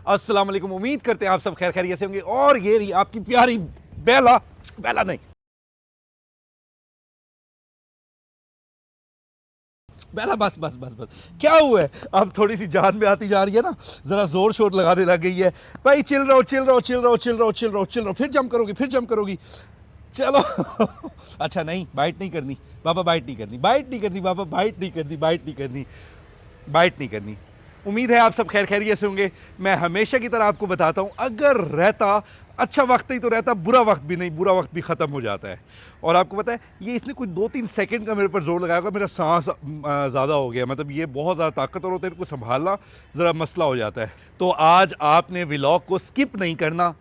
अस्सलाम वालेकुम। उम्मीद करते हैं आप सब खैर खैरियत से होंगे। और ये रही आपकी प्यारी बेला, बेला नहीं, बेला, बस बस बस बस। क्या हुआ है? अब थोड़ी सी जान में आती जा रही है ना, जरा जोर शोर लगाने लग गई है। भाई चिल रहो, चिल रहो, चिल रहो, चिल रहो, चिल रहो, चिल रहो। फिर जंप करोगी, फिर जंप करोगी। चलो अच्छा नहीं, बाइट नहीं करनी बाबा, बाइट नहीं करनी, बाइट नहीं करनी बाबा, बाइट नहीं करनी, बाइट नहीं करनी, बाइट नहीं करनी। उम्मीद है आप सब खैर खैरियत से होंगे। मैं हमेशा की तरह आपको बताता हूं, अगर रहता अच्छा वक्त ही तो रहता, बुरा वक्त भी नहीं, बुरा वक्त भी ख़त्म हो जाता है। और आपको पता है ये इसने कुछ 2-3 सेकंड का मेरे पर जोर लगाया होगा, मेरा सांस ज़्यादा हो गया। मतलब ये बहुत ज़्यादा ताकतवर होते हैं, इनको संभालना ज़रा मसला हो जाता है। तो आज आपने व्लॉग को स्किप नहीं करना।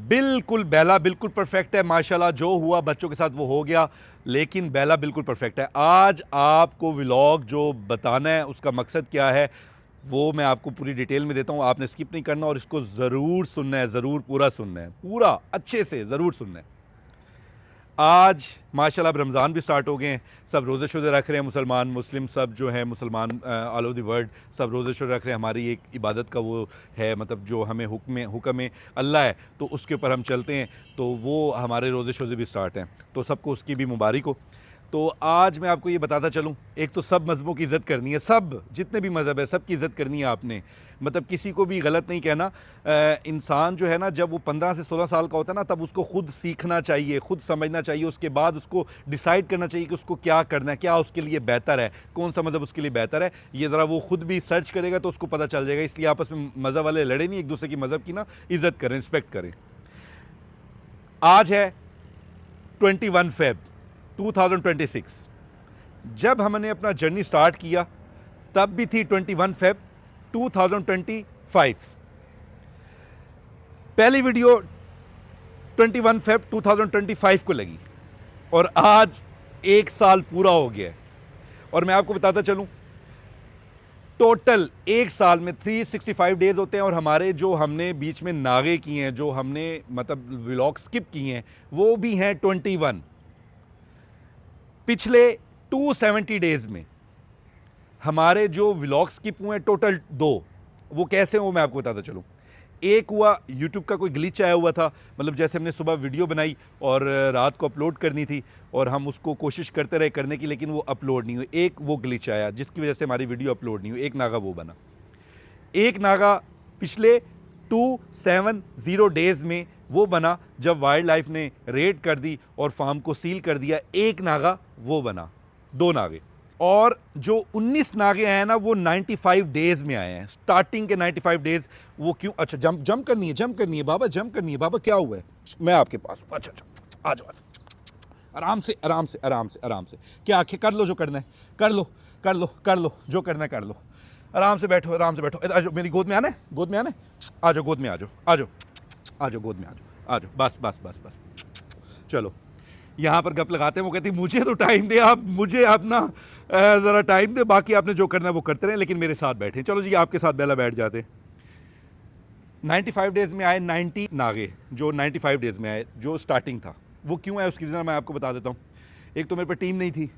बिल्कुल बेला बिल्कुल परफेक्ट है माशाल्लाह, जो हुआ बच्चों के साथ वो हो गया, लेकिन बेला बिल्कुल परफेक्ट है। आज आपको व्लॉग जो बताना है उसका मकसद क्या है वो मैं आपको पूरी डिटेल में देता हूँ। आपने स्किप नहीं करना और इसको ज़रूर सुनना है, ज़रूर पूरा सुनना है, पूरा अच्छे से ज़रूर सुनना है। आज माशाल्लाह अब रमज़ान भी स्टार्ट हो गए हैं, सब रोज़े शोज़े रख रहे हैं, मुसलमान मुस्लिम सब जो है, मुसलमान ऑल ओवर द वर्ल्ड सब रोज़े शोज़े रख रहे हैं। हमारी एक इबादत का वो है, मतलब जो हमें हुक्म अल्लाह है तो उसके ऊपर हम चलते हैं, तो वो हमारे रोज़े शोज़े भी स्टार्ट हैं, तो सबको उसकी भी मुबारक हो। तो आज मैं आपको ये बताता चलूँ, एक तो सब मज़हबों की इज़्ज़त करनी है, सब जितने भी मज़हब है सब की इज़्ज़त करनी है आपने, मतलब किसी को भी गलत नहीं कहना। इंसान जो है ना, जब वो 15 से 16 साल का होता है ना, तब उसको खुद सीखना चाहिए, खुद समझना चाहिए, उसके बाद उसको डिसाइड करना चाहिए कि उसको क्या करना है, क्या उसके लिए बेहतर है, कौन सा मज़हब उसके लिए बेहतर है। ये ज़रा वो खुद भी सर्च करेगा तो उसको पता चल जाएगा। इसलिए आपस में मज़हब वाले लड़े नहीं, एक दूसरे की मज़हब की ना इज़्ज़त करें, रिस्पेक्ट करें। आज है 21 फ़ेब 2026। जब हमने अपना जर्नी स्टार्ट किया तब भी थी 21 फ़ेब 2025। पहली वीडियो 21 फ़ेब 2025 को लगी और आज 1 साल पूरा हो गया है। और मैं आपको बताता चलूं, टोटल 1 साल में 365 डेज होते हैं और हमारे जो हमने बीच में नागे किए हैं, जो हमने मतलब व्लॉग स्किप किए हैं, वो भी हैं 21। पिछले 270 डेज में हमारे जो व्लॉग स्किप हुए हैं टोटल 2। वो कैसे हो मैं आपको बताता चलूँ। एक हुआ यूट्यूब का कोई ग्लिच आया हुआ था, मतलब जैसे हमने सुबह वीडियो बनाई और रात को अपलोड करनी थी और हम उसको कोशिश करते रहे करने की, लेकिन वो अपलोड नहीं हुई। एक वो ग्लिच आया जिसकी वजह से हमारी वीडियो अपलोड नहीं हुई, एक नागा वो बना। एक नागा पिछले 270 डेज में वो बना जब वाइल्ड लाइफ ने रेड कर दी और फार्म को सील कर दिया। एक नागा वो बना, 2 नागे। और जो 19 नागे आए हैं ना, वो 95 डेज में आए हैं, स्टार्टिंग के 95 डेज। वो क्यों? अच्छा जंप करनी है, जंप करनी है बाबा, जंप करनी है बाबा। क्या हुआ है? मैं आपके पास हूँ। अच्छा अच्छा, आ जाओ, आराम से आराम से आराम से आराम से। क्या आखिर कर लो जो करना है, कर लो कर लो कर लो, जो करना है कर लो। आराम से बैठो, आराम से बैठो। आ जाओ, मेरी गोद में आना है, गोद में आना है। आ जाओ, गोद में आ जाओ, आ जाओ, आ जाओ, गोद में आ जाओ, आ जाओ। बस बस बस बस, चलो। यहाँ पर गप लगाते हैं, वो कहती मुझे तो टाइम दे आप, मुझे अपना ज़रा टाइम दे, बाकी आपने जो करना है वो करते रहें, लेकिन मेरे साथ बैठे। चलो जी, आपके साथ बेला बैठ जाते। 95 डेज़ में आए 90 नागे, जो 95 डेज़ में आए, जो स्टार्टिंग था। वो क्यों आया उसकी रीज़न मैं आपको बता देता हूँ। एक तो मेरे पर टीम नहीं थी,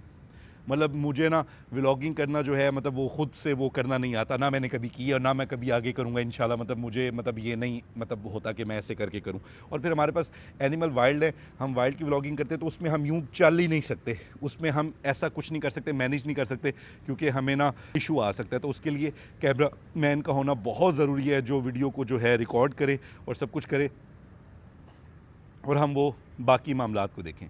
मतलब मुझे ना व्लॉगिंग करना जो है, मतलब वो खुद से वो करना नहीं आता, ना मैंने कभी की और ना मैं कभी आगे करूँगा इंशाल्लाह। मतलब मुझे मतलब ये नहीं मतलब होता कि मैं ऐसे करके करूँ। और फिर हमारे पास एनिमल वाइल्ड है, हम वाइल्ड की व्लॉगिंग करते हैं, तो उसमें हम यूँ चल ही नहीं सकते, उसमें हम ऐसा कुछ नहीं कर सकते, मैनेज नहीं कर सकते, क्योंकि हमें ना इशू आ सकता है। तो उसके लिए कैमरा मैन का होना बहुत ज़रूरी है, जो वीडियो को जो है रिकॉर्ड करे और सब कुछ करे, और हम वो बाकी मामलात को देखें।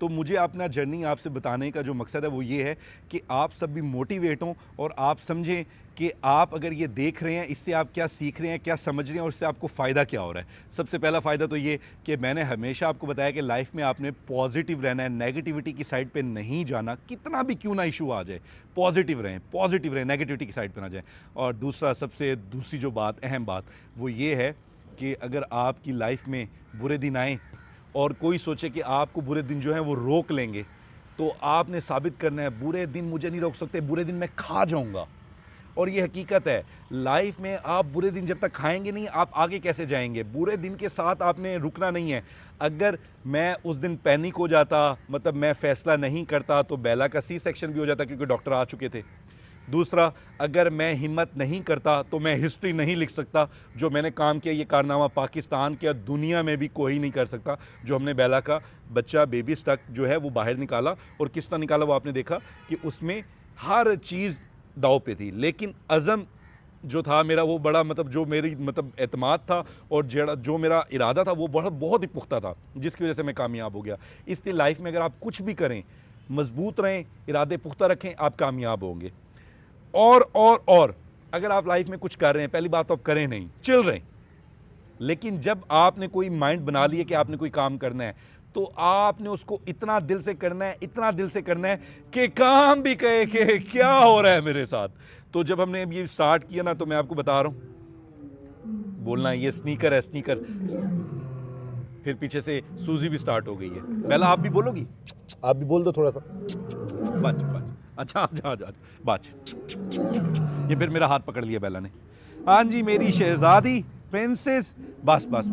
तो मुझे अपना जर्नी आपसे बताने का जो मकसद है वो ये है कि आप सब भी मोटिवेट हों और आप समझें कि आप अगर ये देख रहे हैं, इससे आप क्या सीख रहे हैं, क्या समझ रहे हैं और इससे आपको फ़ायदा क्या हो रहा है। सबसे पहला फ़ायदा तो ये कि मैंने हमेशा आपको बताया कि लाइफ में आपने पॉजिटिव रहना है, नेगेटिविटी की साइड पे नहीं जाना, कितना भी क्यों ना इशू आ जाए, पॉजिटिव रहें, नेगेटिविटी की साइड पे ना जाएँ। और दूसरी जो बात, अहम बात, वो ये है कि अगर आपकी लाइफ में बुरे दिन आएँ और कोई सोचे कि आपको बुरे दिन जो हैं वो रोक लेंगे, तो आपने साबित करना है बुरे दिन मुझे नहीं रोक सकते, बुरे दिन मैं खा जाऊंगा। और ये हकीकत है, लाइफ में आप बुरे दिन जब तक खाएंगे नहीं, आप आगे कैसे जाएंगे? बुरे दिन के साथ आपने रुकना नहीं है। अगर मैं उस दिन पैनिक हो जाता, मतलब मैं फ़ैसला नहीं करता, तो बेला का सी सेक्शन भी हो जाता, क्योंकि डॉक्टर आ चुके थे। दूसरा, अगर मैं हिम्मत नहीं करता तो मैं हिस्ट्री नहीं लिख सकता। जो मैंने काम किया, ये कारनामा पाकिस्तान के, दुनिया में भी कोई नहीं कर सकता। जो हमने बेला का बच्चा बेबी स्टक जो है वो बाहर निकाला, और किस तरह निकाला वो आपने देखा कि उसमें हर चीज़ दाव पे थी, लेकिन अज़म जो था मेरा वो बड़ा, मतलब जो मेरी मतलब एतमाद था और जो मेरा इरादा था वो बहुत ही पुख्ता था, जिसकी वजह से मैं कामयाब हो गया। इसलिए लाइफ में अगर आप कुछ भी करें, मजबूत रहें, इरादे पुख्ता रखें, आप कामयाब होंगे। और अगर आप लाइफ में कुछ कर रहे हैं, पहली बात तो आप करें नहीं, चिल रहें। लेकिन जब आपने कोई माइंड बना लिया कि आपने कोई काम करना है, तो आपने उसको इतना दिल से करना है, इतना दिल से करना है कि काम भी कहे कि क्या हो रहा है मेरे साथ। तो जब हमने अब ये स्टार्ट किया ना, तो मैं आपको बता रहा हूँ, बोलना ये स्नीकर है, स्नीकर, फिर पीछे से सूजी भी स्टार्ट हो गई है। बेला आप भी बोलोगी? आप भी बोल दो थोड़ा सा। बाच बाच, अच्छा अच्छा बाच। ये फिर मेरा हाथ पकड़ लिया बेला ने। हाँ जी मेरी शहजादी, प्रिंसेस, बस बस,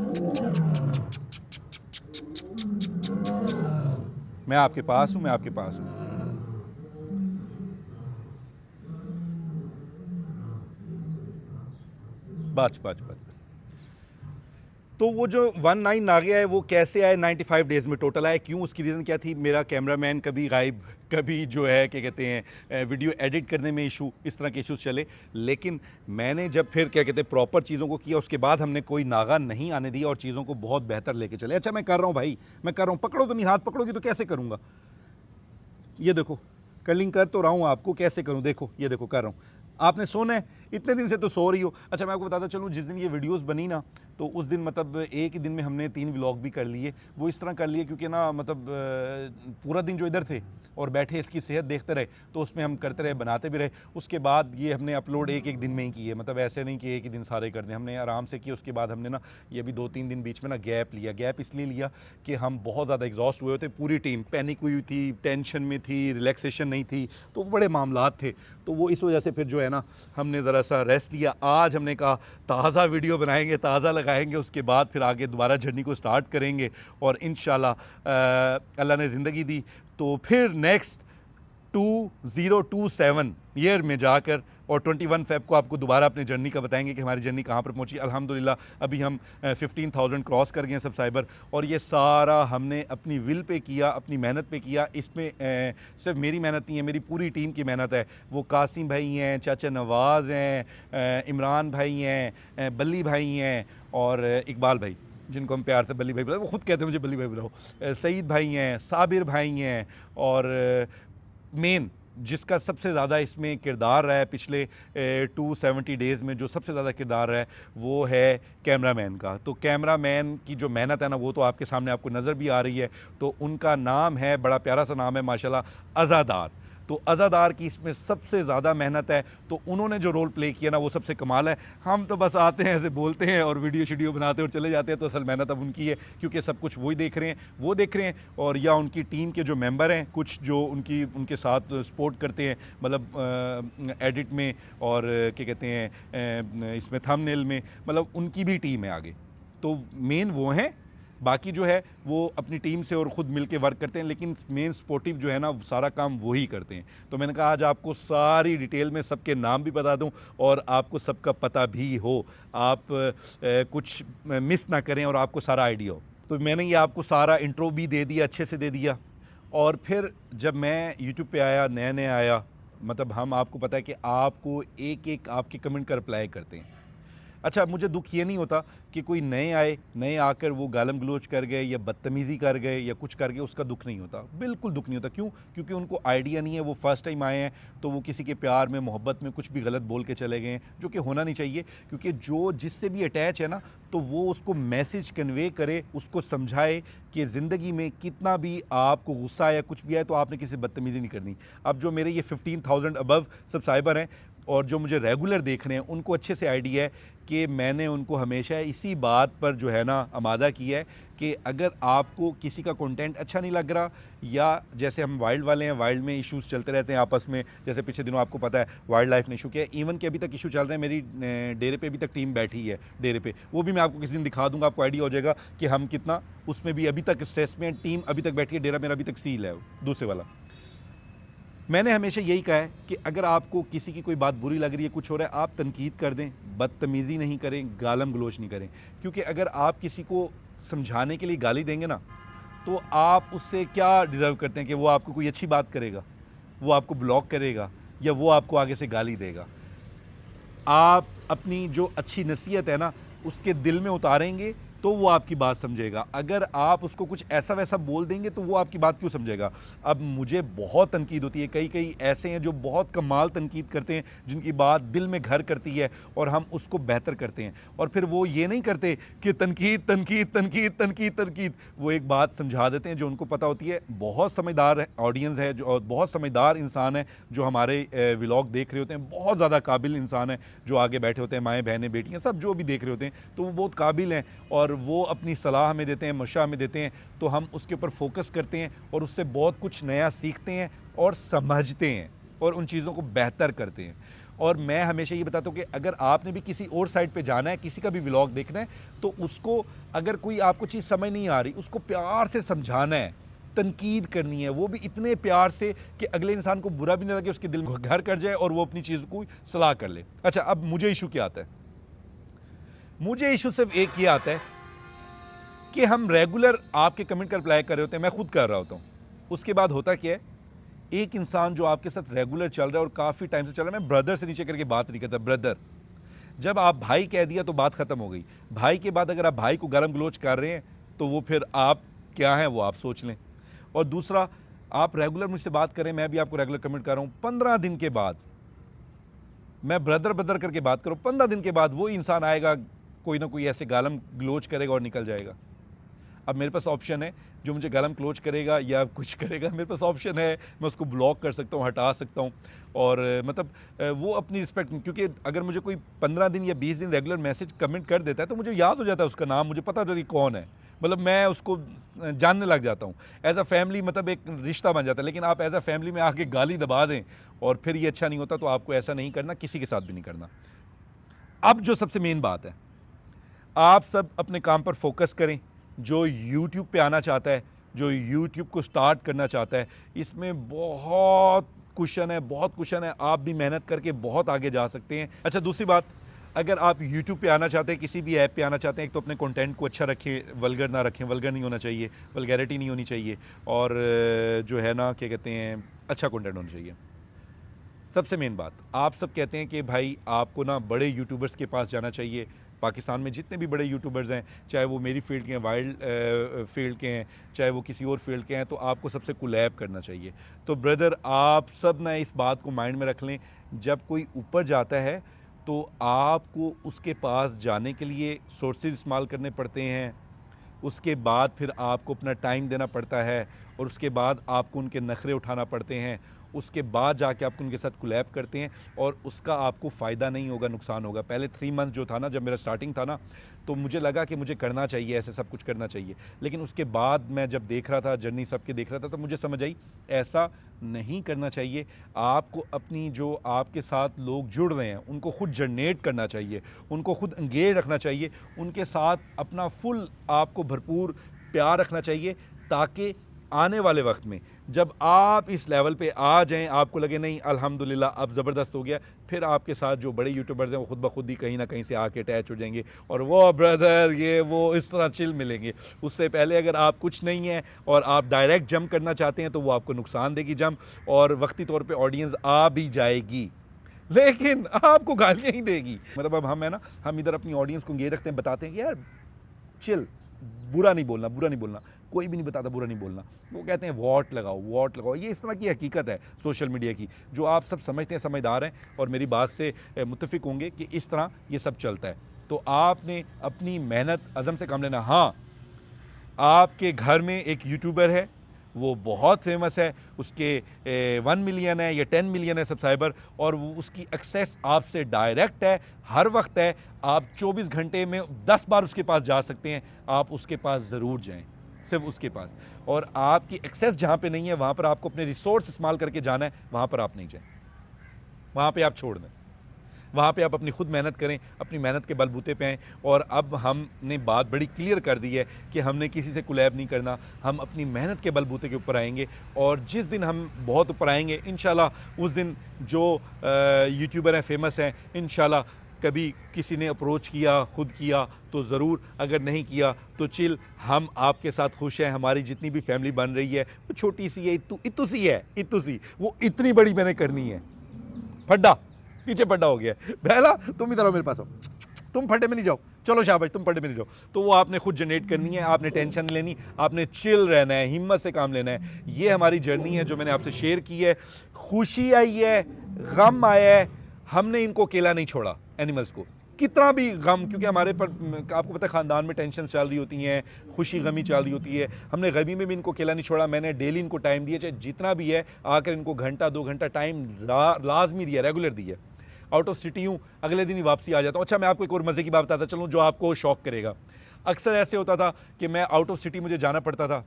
मैं आपके पास हूं, मैं आपके पास हूं। बच बच बच। तो वो जो 19 आ गया है वो कैसे आए? 95 डेज़ में टोटल आए। क्यों? उसकी रीज़न क्या थी? मेरा कैमरामैन कभी गायब, कभी जो है क्या कहते हैं वीडियो एडिट करने में इशू, इस तरह के इश्यूज चले। लेकिन मैंने जब फिर क्या कहते हैं प्रॉपर चीज़ों को किया, उसके बाद हमने कोई नागा नहीं आने दिया और चीज़ों को बहुत बेहतर लेके चले। अच्छा मैं कर रहा हूँ भाई, मैं कर रहा हूँ, पकड़ो तो नहीं, हाथ पकड़ोगी तो कैसे करूँगा? ये देखो कर्लिंग कर तो रहा हूँ, आपको कैसे करूँ? देखो ये देखो कर रहा हूँ। आपने सोना है, इतने दिन से तो सो रही हो। अच्छा मैं आपको बताता चलूँ, जिस दिन ये वीडियोस बनी ना, तो उस दिन मतलब एक ही दिन में हमने 3 व्लॉग भी कर लिए। वो इस तरह कर लिए क्योंकि ना मतलब पूरा दिन जो इधर थे और बैठे इसकी सेहत देखते रहे, तो उसमें हम करते रहे, बनाते भी रहे। उसके बाद ये हमने अपलोड एक एक दिन में ही किए, मतलब ऐसे नहीं कि एक ही दिन सारे कर दें, हमने आराम से किए। उसके बाद हमने ना ये भी 2-3 दिन बीच में ना गैप लिया। गैप इसलिए लिया कि हम बहुत ज़्यादा एग्जॉस्ट हुए थे, पूरी टीम पैनिक हुई थी, टेंशन में थी, रिलैक्सेशन नहीं थी, तो बड़े मामलात थे। तो वो इस वजह से फिर जो है ना हमने ज़रा सा रेस्ट लिया। आज हमने कहा ताज़ा वीडियो बनाएंगे, ताज़ा लगाएंगे, उसके बाद फिर आगे दोबारा जर्नी को स्टार्ट करेंगे। और इंशाल्लाह अल्लाह ने ज़िंदगी दी तो फिर नेक्स्ट 2027 ईयर में जाकर और 21 फ़ेब को आपको दोबारा अपनी जर्नी का बताएंगे कि हमारी जर्नी कहाँ पर पहुँची। अल्हम्दुलिल्लाह अभी हम 15,000 क्रॉस कर गए हैं सब्सक्राइबर, और ये सारा हमने अपनी विल पे किया, अपनी मेहनत पे किया। इसमें सिर्फ मेरी मेहनत नहीं है, मेरी पूरी टीम की मेहनत है। वो कासिम भाई हैं, चाचा नवाज़ हैं, इमरान भाई हैं, बल्ली भाई हैं, और इकबाल भाई, जिनको हम प्यार से बल्ली भाई बुलाते, वो खुद कहते हैं मुझे बल्ली भाई बुलाओ, सईद भाई हैं, साबिर भाई हैं, और मेन जिसका सबसे ज़्यादा इसमें किरदार रहा है पिछले 270 डेज़ में, जो सबसे ज़्यादा किरदार रहा है वो है कैमरामैन का। तो कैमरामैन की जो मेहनत है ना, वो तो आपके सामने आपको नज़र भी आ रही है। तो उनका नाम है, बड़ा प्यारा सा नाम है माशाल्लाह, अज़ादार। तो अज़ादार की इसमें सबसे ज़्यादा मेहनत है। तो उन्होंने जो रोल प्ले किया ना वो सबसे कमाल है। हम तो बस आते हैं, ऐसे बोलते हैं और वीडियो बनाते हैं और चले जाते हैं। तो असल मेहनत अब उनकी है, क्योंकि सब कुछ वही देख रहे हैं, वो देख रहे हैं, और या उनकी टीम के जो मेंबर हैं, कुछ जो उनके साथ सपोर्ट करते हैं, मतलब एडिट में और क्या कहते हैं इसमें थंबनेल में, मतलब उनकी भी टीम है आगे। तो मेन वो हैं, बाकी जो है वो अपनी टीम से और ख़ुद मिल के वर्क करते हैं, लेकिन मेन सपोर्टिव जो है ना सारा काम वही करते हैं। तो मैंने कहा आज आपको सारी डिटेल में सबके नाम भी बता दूं और आपको सबका पता भी हो, आप कुछ मिस ना करें और आपको सारा आइडिया हो। तो मैंने ये आपको सारा इंट्रो भी दे दिया, अच्छे से दे दिया। और फिर जब मैं यूट्यूब पे आया, नए आया, मतलब हम, आपको पता है कि आपको एक एक आपके कमेंट का रिप्लाई करते हैं। अच्छा मुझे दुख ये नहीं होता कि कोई नए आकर वो गालम गलोच कर गए या बदतमीज़ी कर गए या कुछ कर गए, उसका दुख नहीं होता, बिल्कुल दुख नहीं होता। क्यों? क्योंकि उनको आइडिया नहीं है, वो फर्स्ट टाइम आए हैं, तो वो किसी के प्यार में, मोहब्बत में कुछ भी गलत बोल के चले गए हैं, जो कि होना नहीं चाहिए। क्योंकि जो जिससे भी अटैच है ना, तो वो उसको मैसेज कन्वे करे, उसको समझाए कि ज़िंदगी में कितना भी आपको गुस्सा या कुछ भी आए तो आपने किसी बदतमीज़ी नहीं करनी। अब जो मेरे ये 15,000 अबव सब्सक्राइबर हैं और जो मुझे रेगुलर देख रहे हैं, उनको अच्छे से आइडिया है कि मैंने उनको हमेशा इसी बात पर जो है ना आमादा किया है कि अगर आपको किसी का कंटेंट अच्छा नहीं लग रहा, या जैसे हम वाइल्ड वाले हैं, वाइल्ड में इश्यूज़ चलते रहते हैं आपस में, जैसे पिछले दिनों आपको पता है वाइल्ड लाइफ ने इशू किया, इवन के अभी तक इशू चल रहे हैं। मेरी डेरे पे अभी तक टीम बैठी है, डेरे पे, वो भी मैं आपको किसी दिन दिखा दूंगा, आपको आइडिया हो जाएगा कि हम कितना उसमें भी अभी तक स्ट्रेस में, टीम अभी तक बैठी है, डेरा मेरा अभी तक सील है दूसरे वाला। मैंने हमेशा यही कहा है कि अगर आपको किसी की कोई बात बुरी लग रही है, कुछ हो रहा है, आप तनकीद कर दें, बदतमीज़ी नहीं करें, गालम गलोच नहीं करें। क्योंकि अगर आप किसी को समझाने के लिए गाली देंगे ना, तो आप उससे क्या डिज़र्व करते हैं कि वो आपको कोई अच्छी बात करेगा, वो आपको ब्लॉक करेगा या वो आपको आगे से गाली देगा। आप अपनी जो अच्छी नसीहत है ना, उसके दिल में उतारेंगे तो वो आपकी बात समझेगा। अगर आप उसको कुछ ऐसा वैसा बोल देंगे तो वो आपकी बात क्यों समझेगा। अब मुझे बहुत तनकीद होती है, कई कई ऐसे हैं जो बहुत कमाल तनकीद करते हैं, जिनकी बात दिल में घर करती है और हम उसको बेहतर करते हैं। और फिर वो ये नहीं करते कि तनकीद तनकीद तनकीद तनकीद तनकीद, वो एक बात समझा देते हैं जो उनको पता होती है। बहुत समझदार ऑडियंस है जो, और बहुत समझदार इंसान है जो हमारे व्लॉग देख रहे होते हैं, बहुत ज़्यादा काबिल इंसान है जो आगे बैठे होते हैं, माएँ बहनें बेटियाँ सब जो भी देख रहे होते हैं, तो वो बहुत काबिल हैं और वो अपनी सलाह हमें देते हैं, मशवरा हमें देते हैं, तो हम उसके ऊपर फोकस करते हैं और उससे बहुत कुछ नया सीखते हैं और समझते हैं और उन चीज़ों को बेहतर करते हैं। और मैं हमेशा ये बताता हूँ कि अगर आपने भी किसी और साइड पे जाना है, किसी का भी व्लॉग देखना है, तो उसको अगर कोई आपको चीज़ समझ नहीं आ रही, उसको प्यार से समझाना है, तनकीद करनी है, वो भी इतने प्यार से कि अगले इंसान को बुरा भी ना लगे, उसके दिल में घर कर जाए और वो अपनी चीज़ को सलाह कर ले। अच्छा, अब मुझे इशू क्या आता है? मुझे इशू सिर्फ एक ये आता है कि हम रेगुलर आपके कमेंट का रिप्लाई कर रहे होते हैं, मैं खुद कर रहा होता हूँ। उसके बाद होता क्या है, एक इंसान जो आपके साथ रेगुलर चल रहा है और काफ़ी टाइम से चल रहा है, मैं ब्रदर से नीचे करके बात नहीं करता, ब्रदर। जब आप भाई कह दिया तो बात ख़त्म हो गई। भाई के बाद अगर आप भाई को गालम गलोच कर रहे हैं तो वो फिर आप क्या हैं वो आप सोच लें। और दूसरा, आप रेगुलर मुझसे बात करें, मैं भी आपको रेगुलर कमेंट कर रहा हूँ, 15 दिन के बाद मैं ब्रदर ब्रदर करके बात करूँ, 15 दिन के बाद वो इंसान आएगा, कोई ना कोई ऐसे गालम गलोच करेगा और निकल जाएगा। अब मेरे पास ऑप्शन है, जो मुझे गालम क्लोज करेगा या कुछ करेगा, मेरे पास ऑप्शन है, मैं उसको ब्लॉक कर सकता हूँ, हटा सकता हूँ। और मतलब वो अपनी रिस्पेक्ट, क्योंकि अगर मुझे कोई 15 दिन या 20 दिन रेगुलर मैसेज कमेंट कर देता है तो मुझे याद हो जाता है उसका नाम, मुझे पता था कि कौन है, मतलब मैं उसको जानने लग जाता हूँ। एज अ फैमिली मतलब एक रिश्ता बन जाता है। लेकिन आप एज अ फैमिली में आके गाली दबा दें और फिर ये अच्छा नहीं होता, तो आपको ऐसा नहीं करना, किसी के साथ भी नहीं करना। अब जो सबसे मेन बात है, आप सब अपने काम पर फोकस करें। जो यूट्यूब पे आना चाहता है, जो यूट्यूब को स्टार्ट करना चाहता है, इसमें बहुत कुशन है, बहुत कुशन है। आप भी मेहनत करके बहुत आगे जा सकते हैं। अच्छा, दूसरी बात, अगर आप यूट्यूब पे आना चाहते हैं, किसी भी ऐप पे आना चाहते हैं, एक तो अपने कंटेंट को अच्छा रखें, वल्गर ना रखें, वल्गर नहीं होना चाहिए, वल्गैरिटी नहीं होनी चाहिए, और जो है ना क्या कहते हैं, अच्छा कंटेंट होना चाहिए। सबसे मेन बात, आप सब कहते हैं कि भाई आपको ना बड़े यूट्यूबर्स के पास जाना चाहिए। पाकिस्तान में जितने भी बड़े यूट्यूबर्स हैं, चाहे वो मेरी फील्ड के हैं, वाइल्ड फील्ड के हैं, चाहे वो किसी और फील्ड के हैं, तो आपको सबसे कोलैब करना चाहिए। तो ब्रदर, आप सब ना इस बात को माइंड में रख लें, जब कोई ऊपर जाता है तो आपको उसके पास जाने के लिए सोर्सेज इस्तेमाल करने पड़ते हैं, उसके बाद फिर आपको अपना टाइम देना पड़ता है, और उसके बाद आपको उनके नखरे उठाना पड़ते हैं, उसके बाद जाके आप उनके साथ कोलैब करते हैं, और उसका आपको फ़ायदा नहीं होगा, नुकसान होगा। पहले 3 मंथ जो था ना, जब मेरा स्टार्टिंग था ना, तो मुझे लगा कि मुझे करना चाहिए, ऐसे सब कुछ करना चाहिए। लेकिन उसके बाद मैं जब देख रहा था, जर्नी सबके देख रहा था, तो मुझे समझ आई ऐसा नहीं करना चाहिए। आपको अपनी जो आपके साथ लोग जुड़ रहे हैं उनको खुद जनरेट करना चाहिए, उनको खुद एंगेज रखना चाहिए, उनके साथ अपना फुल आपको भरपूर प्यार रखना चाहिए, ताकि आने वाले वक्त में जब आप इस लेवल पे आ जाएं, आपको लगे नहीं अल्हम्दुलिल्लाह अब ज़बरदस्त हो गया, फिर आपके साथ जो बड़े यूट्यूबर्स हैं वो खुद ब खुद ही कहीं ना कहीं से आके अटैच हो जाएंगे, और वो ब्रदर ये वो इस तरह चिल मिलेंगे। उससे पहले अगर आप कुछ नहीं है और आप डायरेक्ट जंप करना चाहते हैं, तो वो आपको नुकसान देगी जंप, और वक्ती तौर पर ऑडियंस आ भी जाएगी, लेकिन आपको गालियाँ ही देगी। मतलब अब हम है ना, हम इधर अपनी ऑडियंस को ये रखते हैं, बताते हैं कि यार चिल, बुरा नहीं बोलना, बुरा नहीं बोलना, कोई भी नहीं बताता बुरा नहीं बोलना। वो कहते हैं वॉट लगाओ, वॉट लगाओ। ये इस तरह की हकीकत है सोशल मीडिया की, जो आप सब समझते हैं, समझदार हैं और मेरी बात से मुत्तफिक होंगे कि इस तरह ये सब चलता है। तो आपने अपनी मेहनत अज़म से काम लेना। हाँ, आपके घर में एक यूट्यूबर है, वो बहुत फेमस है, उसके 1 मिलियन है या 10 मिलियन है सब्सक्राइबर, और वो उसकी एक्सेस आपसे डायरेक्ट है, हर वक्त है। आप 24 घंटे में 10 बार उसके पास जा सकते हैं, आप उसके पास ज़रूर जाएं, सिर्फ उसके पास। और आपकी एक्सेस जहाँ पे नहीं है, वहाँ पर आपको अपने रिसोर्स इस्तेमाल करके जाना है, वहाँ पर आप नहीं जाएं, वहाँ पे आप छोड़ दें। वहाँ पे आप अपनी खुद मेहनत करें, अपनी मेहनत के बलबूते पे आएँ। और अब हमने बात बड़ी क्लियर कर दी है कि हमने किसी से कोलैब नहीं करना, हम अपनी मेहनत के बलबूते के ऊपर आएंगे। और जिस दिन हम बहुत ऊपर आएंगे इंशाल्लाह, उस दिन जो यूट्यूबर हैं, फेमस हैं, इंशाल्लाह कभी किसी ने अप्रोच किया, खुद किया तो ज़रूर, अगर नहीं किया तो चिल, हम आपके साथ खुश हैं। हमारी जितनी भी फैमिली बन रही है वो छोटी सी है, इतू सी है, इतू सी, वो इतनी बड़ी मैंने करनी है। फड्डा पीछे फड्डा हो गया, बहला तुम इधर आओ मेरे पास आओ, तुम फड्डे में नहीं जाओ, चलो शाबाश, तुम फड्डे में नहीं जाओ। तो वो आपने खुद जनरेट करनी है, आपने टेंशन नहीं लेनी, आपने चिल रहना है, हिम्मत से काम लेना है। ये हमारी जर्नी है जो मैंने आपसे शेयर की है। खुशी आई है, गम आया है, हमने इनको अकेला नहीं छोड़ा, एनिमल्स को। कितना भी गम, क्योंकि हमारे पर आपको पता है ख़ानदान में टेंशन चल रही होती हैं, खुशी गमी चल रही होती है, हमने गमी में भी इनको अकेला नहीं छोड़ा। मैंने डेली इनको टाइम दिया, चाहे जितना भी है, आकर इनको घंटा 2 घंटा टाइम लाजमी दिया, रेगुलर दिया। आउट ऑफ सिटी हूँ, अगले दिन ही वापसी आ जाता हूँ। अच्छा, मैं आपको एक और मज़े की बात बताता चलूँ जो आपको शॉक करेगा। अक्सर ऐसे होता था कि मैं आउट ऑफ सिटी मुझे जाना पड़ता था,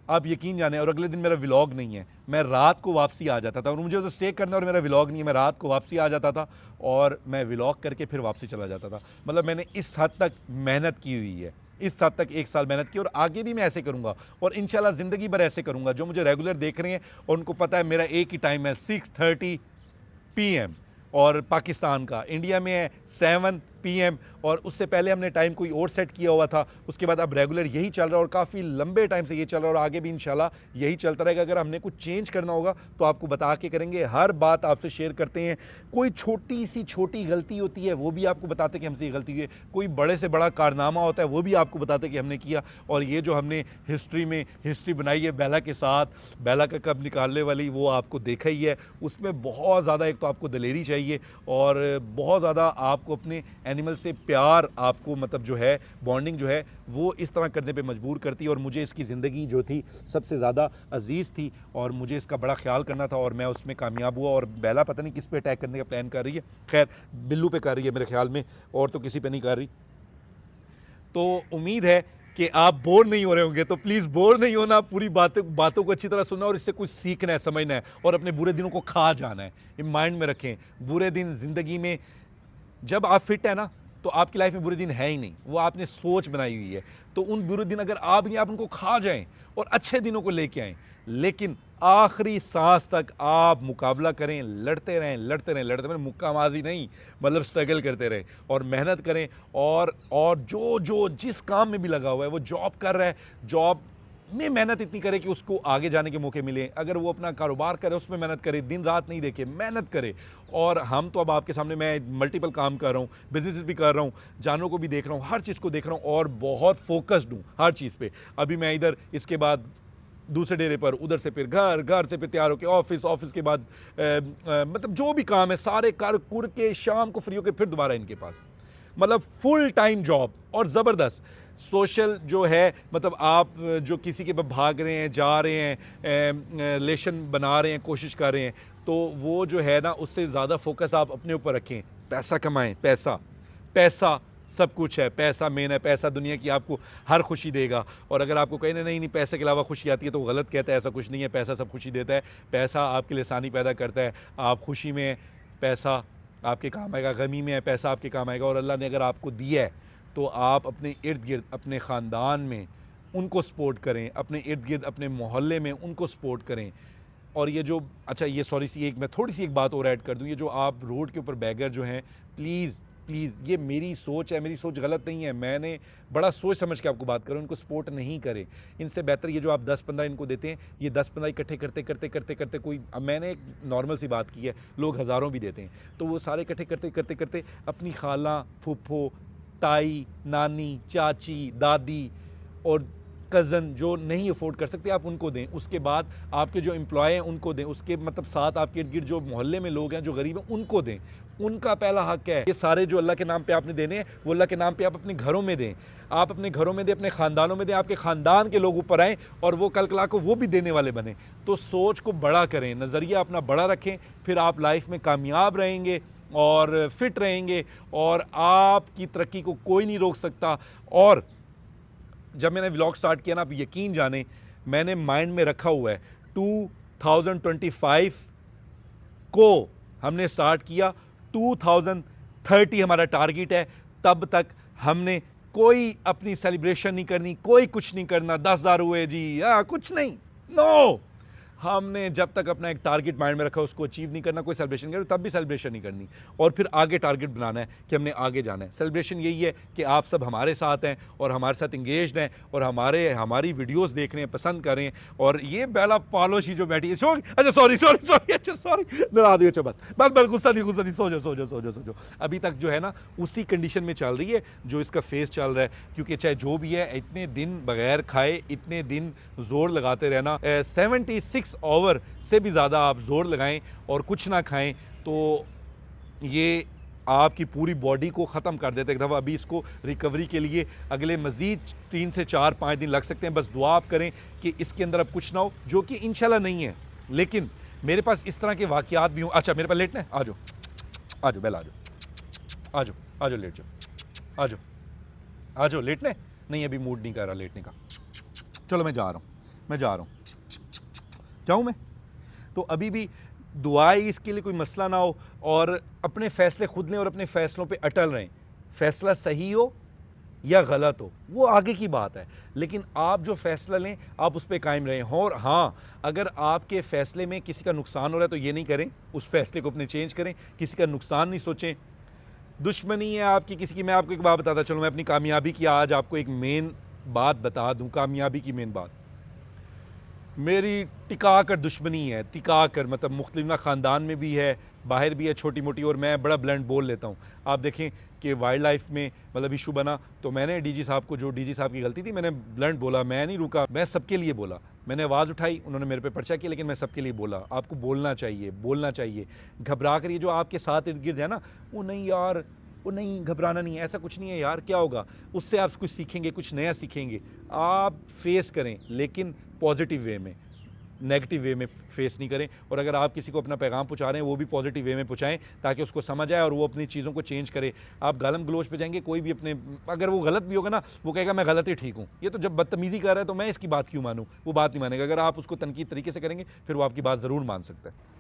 आप यकीन जाने, और अगले दिन मेरा व्लॉग नहीं है, मैं रात को वापसी आ जाता था। और मुझे तो स्टे करना और मेरा व्लॉग नहीं है, मैं रात को वापसी आ जाता था और मैं व्लॉग करके फिर वापसी चला जाता था। मतलब मैंने इस हद तक मेहनत की हुई है, इस हद तक 1 साल मेहनत की, और आगे भी मैं ऐसे करूँगा और इंशाल्लाह ज़िंदगी भर ऐसे करूँगा। जो मुझे रेगुलर देख रहे हैं और उनको पता है मेरा एक ही टाइम है 6:30 PM, और पाकिस्तान का, इंडिया में है 7 PM, और उससे पहले हमने टाइम कोई और सेट किया हुआ था। उसके बाद अब रेगुलर यही चल रहा है और काफ़ी लंबे टाइम से ये चल रहा है और आगे भी इंशाल्लाह यही चलता रहेगा। अगर हमने कुछ चेंज करना होगा तो आपको बता के करेंगे, हर बात आपसे शेयर करते हैं। कोई छोटी सी छोटी गलती होती है वो भी आपको बताते कि हमसे ये गलती हुई है, कोई बड़े से बड़ा कारनामा होता है वो भी आपको बताते कि हमने किया। और ये जो हमने हिस्ट्री में हिस्ट्री बनाई है बेला के साथ, बेला का कब निकालने वाली, वो आपको देखा ही है। उसमें बहुत ज़्यादा, एक तो आपको दलेरी चाहिए और बहुत ज़्यादा आपको अपने एनिमल से प्यार, आपको मतलब जो है बॉन्डिंग जो है वो इस तरह करने पे मजबूर करती है। और मुझे इसकी ज़िंदगी जो थी सबसे ज़्यादा अजीज़ थी और मुझे इसका बड़ा ख्याल करना था और मैं उसमें कामयाब हुआ। और बेला पता नहीं किस पे अटैक करने का प्लान कर रही है, खैर बिल्लू पे कर रही है मेरे ख्याल में, और तो किसी पे नहीं कर रही। तो उम्मीद है कि आप बोर नहीं हो रहे होंगे, तो प्लीज़ बोर नहीं होना, पूरी बातों को अच्छी तरह सुनना और इससे कुछ सीखना है, समझना है और अपने बुरे दिनों को खा जाना है। ये माइंड में रखें, बुरे दिन ज़िंदगी में, जब आप फिट है ना तो आपकी लाइफ में बुरे दिन है ही नहीं, वो आपने सोच बनाई हुई है। तो उन बुरे दिन अगर आप उनको खा जाएं और अच्छे दिनों को लेके आएँ, लेकिन आखिरी सांस तक आप मुकाबला करें, लड़ते रहें, लड़ते रहें, लड़ते रहें, मुक्कामाजी नहीं, मतलब स्ट्रगल करते रहें और मेहनत करें। और जो जिस काम में भी लगा हुआ है, वो जॉब कर रहा है, जॉब में मेहनत इतनी करे कि उसको आगे जाने के मौके मिले। अगर वो अपना कारोबार करे उसमें मेहनत करे, दिन रात नहीं देखे, मेहनत करे। और हम तो अब आपके सामने, मैं मल्टीपल काम कर रहा हूँ, बिजनेस भी कर रहा हूँ, जानों को भी देख रहा हूँ, हर चीज़ को देख रहा हूँ और बहुत फोकस्ड हूँ हर चीज़ पे। अभी मैं इधर, इसके बाद दूसरे डेरे पर, उधर से फिर घर, घर से फिर तैयार होकर ऑफिस, ऑफिस के बाद मतलब जो भी काम है सारे कर कुर के शाम को फ्री होकर फिर दोबारा इनके पास, मतलब फुल टाइम जॉब और ज़बरदस्त सोशल जो है। मतलब आप जो किसी के पास भाग रहे हैं, जा रहे हैं, रिलेशन बना रहे हैं, कोशिश कर रहे हैं, तो वो जो है ना उससे ज़्यादा फोकस आप अपने ऊपर रखें। पैसा कमाएं, पैसा पैसा सब कुछ है, पैसा मेन है, पैसा दुनिया की आपको हर खुशी देगा। और अगर आपको कहीं नहीं नहीं पैसे के अलावा खुशी आती है तो गलत कहता है, ऐसा कुछ नहीं है, पैसा सब खुशी देता है। पैसा आपके लिए आसानी पैदा करता है, आप खुशी में है पैसा आपके काम आएगा, गमी में है पैसा आपके काम आएगा। और अल्लाह ने अगर आपको दिया है तो आप अपने इर्द गिर्द, अपने ख़ानदान में उनको सपोर्ट करें, अपने इर्द गिर्द, अपने मोहल्ले में उनको सपोर्ट करें। और ये जो, अच्छा ये सॉरी सी एक, मैं थोड़ी सी एक बात और ऐड कर दूँ, ये जो आप रोड के ऊपर बैगर जो हैं, प्लीज़ प्लीज़, ये मेरी सोच है, मेरी सोच गलत नहीं है, मैंने बड़ा सोच समझ के आपको बात करूँ, इनको सपोर्ट नहीं करें। इनसे बेहतर ये जो आप 10-15 इनको देते हैं, ये 10-15 इकट्ठे करते करते करते करते कोई, अब मैंने एक नॉर्मल सी बात की है, लोग हज़ारों भी देते हैं, तो वो सारे इकट्ठे करते करते करते अपनी खाला, फूफो, ताई, नानी, चाची, दादी और कज़न जो नहीं अफोर्ड कर सकते, आप उनको दें। उसके बाद आपके जो एम्प्लॉय हैं उनको दें, उसके मतलब साथ आपके इर्द गिर्द जो मोहल्ले में लोग हैं जो गरीब हैं उनको दें, उनका पहला हक है। ये सारे जो अल्लाह के नाम पे आपने देने हैं वो अल्लाह के नाम पे आप अपने घरों में दें, आप अपने घरों में दें, अपने ख़ानदानों में दें, आपके ख़ानदान के लोग ऊपर आएँ और वो कल कला को वो भी देने वाले बने। तो सोच को बड़ा करें, नज़रिया अपना बड़ा रखें, फिर आप लाइफ में कामयाब रहेंगे और फिट रहेंगे और आपकी तरक्की को कोई नहीं रोक सकता। और जब मैंने व्लॉग स्टार्ट किया ना, आप यकीन जाने, मैंने माइंड में रखा हुआ है 2025 को हमने स्टार्ट किया, 2030 हमारा टारगेट है, तब तक हमने कोई अपनी सेलिब्रेशन नहीं करनी, कोई कुछ नहीं करना। 10,000 हुए जी, कुछ नहीं, नो। हमने जब तक अपना एक टारगेट माइंड में रखा उसको अचीव नहीं करना, कोई सेलिब्रेशन करें तब भी सेलिब्रेशन नहीं करनी, और फिर आगे टारगेट बनाना है कि हमने आगे जाना है। सेलिब्रेशन यही है कि आप सब हमारे साथ हैं और हमारे साथ इंगेज्ड हैं और हमारी वीडियोस देख रहे हैं, पसंद कर रहे हैं। और ये बेला पालोशी जो बैठी है, अच्छा सॉरी, अच्छा सॉरी, डरा दिया, अच्छा बस गुस्सा नहीं, सो जाओ। अभी तक जो है ना उसी कंडीशन में चल रही है जो इसका फेस चल रहा है, क्योंकि चाहे जो भी है, इतने दिन बगैर खाए, इतने दिन जोर लगाते रहना, 76 ओवर से भी ज़्यादा आप जोर लगाएं और कुछ ना खाएं तो ये आपकी पूरी बॉडी को ख़त्म कर देता है एक दफ़ा। अभी इसको रिकवरी के लिए अगले मज़ीद 3 से 4-5 दिन लग सकते हैं। बस दुआ आप करें कि इसके अंदर अब कुछ ना हो, जो कि इंशाल्लाह नहीं है। लेकिन मेरे पास इस तरह के वाक़यात भी हों। अच्छा, मेरे पास लेटना है, आ जाओ बेला, आ जाओ लेट जाओ, आ जाओ लेटना है। नहीं, अभी मूड नहीं कर रहा लेटने का। चलो मैं जा रहा हूँ, जाऊँ मैं? तो अभी भी दुआई इसके लिए कोई मसला ना हो, और अपने फ़ैसले खुद लें और अपने फ़ैसलों पे अटल रहें। फ़ैसला सही हो या गलत हो वो आगे की बात है, लेकिन आप जो फ़ैसला लें आप उस पर कायम रहें। और हाँ, अगर आपके फ़ैसले में किसी का नुकसान हो रहा है तो ये नहीं करें, उस फ़ैसले को अपने चेंज करें, किसी का नुकसान नहीं सोचें। दुश्मनी है आपकी किसी की। मैं आपको एक बात बताता चलूँ, मैं अपनी कामयाबी की आज आपको एक मेन बात बता दूँ। कामयाबी की मेन बात, मेरी टिका कर दुश्मनी है, टिका कर मतलब मुख्तलिफ ख़ानदान में भी है, बाहर भी है, छोटी मोटी, और मैं बड़ा ब्लंट बोल लेता हूँ। आप देखें कि वाइल्ड लाइफ में मतलब इशू बना तो मैंने डीजी साहब को, जो डीजी साहब की गलती थी, मैंने ब्लंट बोला, मैं नहीं रुका, मैं सबके लिए बोला, मैंने आवाज़ उठाई, उन्होंने मेरे पे पर्चा किया, लेकिन मैं सबके लिए बोला। आपको बोलना चाहिए। घबरा कर ये जो आपके साथ इर्द गिर्द है ना, वो नहीं यार, वो नहीं, घबराना नहीं है, ऐसा कुछ नहीं है यार, क्या होगा, उससे आप कुछ सीखेंगे, कुछ नया सीखेंगे। आप फेस करें, लेकिन पॉजिटिव वे में, नेगेटिव वे में फेस नहीं करें। और अगर आप किसी को अपना पैगाम पहुंचा रहे हैं वो भी पॉजिटिव वे में पहुंचाएं, ताकि उसको समझ आए और वो अपनी चीज़ों को चेंज करे। आप गालम गलोच पे जाएंगे, कोई भी अपने, अगर वो गलत भी होगा ना, वो कहेगा मैं गलत ही ठीक हूँ, ये तो जब बदतमीज़ी कर रहा है तो मैं इसकी बात क्यों मानूँ, वो बात नहीं मानेगा। अगर आप उसको तनकीद तरीके से करेंगे फिर वो आपकी बात ज़रूर मान सकता है।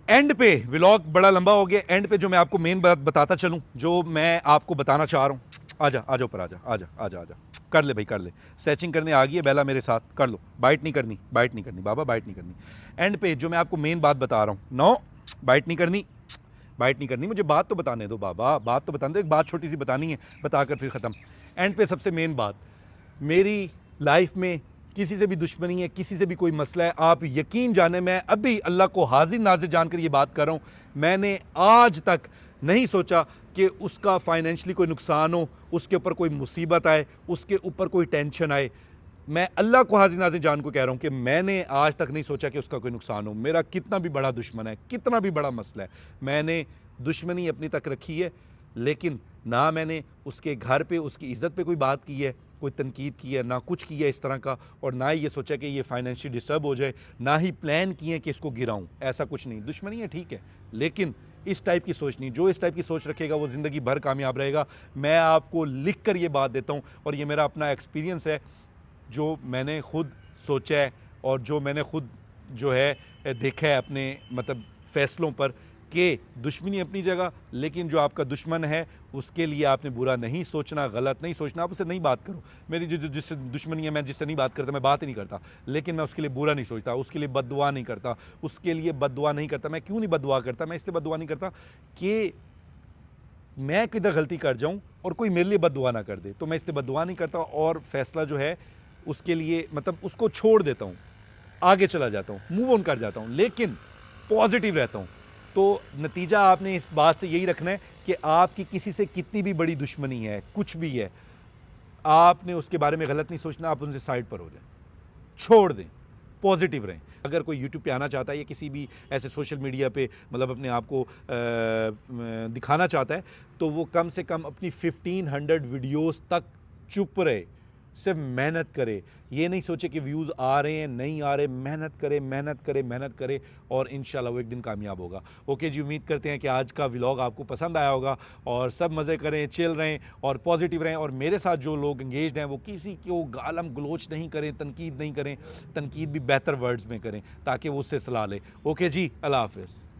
एंड पे व्लॉग बड़ा लंबा हो गया, एंड पे जो मैं आपको मेन बात बताता चलूं, जो मैं आपको बताना चाह रहा हूं, आजा ऊपर, आजा, कर ले भाई, कर ले। स्ट्रेचिंग करने आ गई है बेला मेरे साथ, कर लो। बाइट नहीं करनी बाबा, बाइट नहीं करनी। एंड पे जो मैं आपको मेन बात बता रहा हूँ, नो बाइट नहीं करनी, मुझे बात तो बताने दो बाबा, बात तो बताने दो। एक बात छोटी सी बतानी है, बताकर फिर ख़त्म। एंड पे सबसे मेन बात, मेरी लाइफ में किसी से भी दुश्मनी है, किसी से भी कोई मसला है, आप यकीन जाने, मैं अभी अल्लाह को हाजिर नाज़िर जानकर ये बात कर रहा हूँ, मैंने आज तक नहीं सोचा कि उसका फाइनेंशियली कोई नुकसान हो, उसके ऊपर कोई मुसीबत आए, उसके ऊपर कोई टेंशन आए। मैं अल्लाह को हाजिर नाज़िर जान को कह रहा हूँ कि मैंने आज तक नहीं सोचा कि उसका कोई नुकसान हो। मेरा कितना भी बड़ा दुश्मन है, कितना भी बड़ा मसला है, मैंने दुश्मनी अपनी तक रखी है, लेकिन ना मैंने उसके घर पे उसकी इज़्ज़त पे कोई बात की है, कोई तनकीद की है, ना कुछ किया इस तरह का, और ना ही ये सोचा कि ये फाइनेंशियल डिस्टर्ब हो जाए, ना ही प्लान किए कि इसको गिराऊं, ऐसा कुछ नहीं। दुश्मनी है ठीक है, लेकिन इस टाइप की सोच नहीं। जो इस टाइप की सोच रखेगा वो ज़िंदगी भर कामयाब रहेगा। मैं आपको लिख कर ये बात देता हूँ, और ये मेरा अपना एक्सपीरियंस है, जो मैंने खुद सोचा है और जो मैंने खुद जो है देखा है अपने मतलब फ़ैसलों पर, कि दुश्मनी अपनी जगह, लेकिन जो आपका दुश्मन है उसके लिए आपने बुरा नहीं सोचना, गलत नहीं सोचना। आप उससे नहीं बात करो, मेरी जो जिससे दुश्मनी है, मैं जिससे नहीं बात करता, मैं बात ही नहीं करता, लेकिन मैं उसके लिए बुरा नहीं सोचता, उसके लिए बद्दुआ नहीं करता, मैं क्यों नहीं बद्दुआ करता? मैं इसलिए बद्दुआ नहीं करता कि मैं किधर गलती कर जाऊं और कोई मेरे लिए बद्दुआ ना कर दे, तो मैं इसलिए बद्दुआ नहीं करता, और फैसला जो है उसके लिए मतलब उसको छोड़ देता हूँ, आगे चला जाता हूँ, मूव ऑन कर जाता हूँ, लेकिन पॉजिटिव रहता हूँ। तो नतीजा आपने इस बात से यही रखना है कि आपकी किसी से कितनी भी बड़ी दुश्मनी है, कुछ भी है, आपने उसके बारे में गलत नहीं सोचना, आप उनसे साइड पर हो जाएं, छोड़ दें, पॉजिटिव रहें। अगर कोई यूट्यूब पे आना चाहता है या किसी भी ऐसे सोशल मीडिया पे मतलब अपने आप को दिखाना चाहता है, तो वो कम से कम अपनी 1500 वीडियोस तक चुप रहे, सिर्फ मेहनत करे। ये नहीं सोचे कि व्यूज़ आ रहे हैं नहीं आ रहे, मेहनत करे और इंशाल्लाह वो एक दिन कामयाब होगा। ओके जी, उम्मीद करते हैं कि आज का व्लॉग आपको पसंद आया होगा, और सब मज़े करें, चिल रहें और पॉजिटिव रहें, और मेरे साथ जो लोग इंगेज्ड हैं वो किसी को गालम गलोच नहीं करें, तनकीद नहीं करें, तनकीद भी बेहतर वर्ड्स में करें ताकि वो उससे सलाह ले। ओके जी, अल्लाह हाफ़िज़।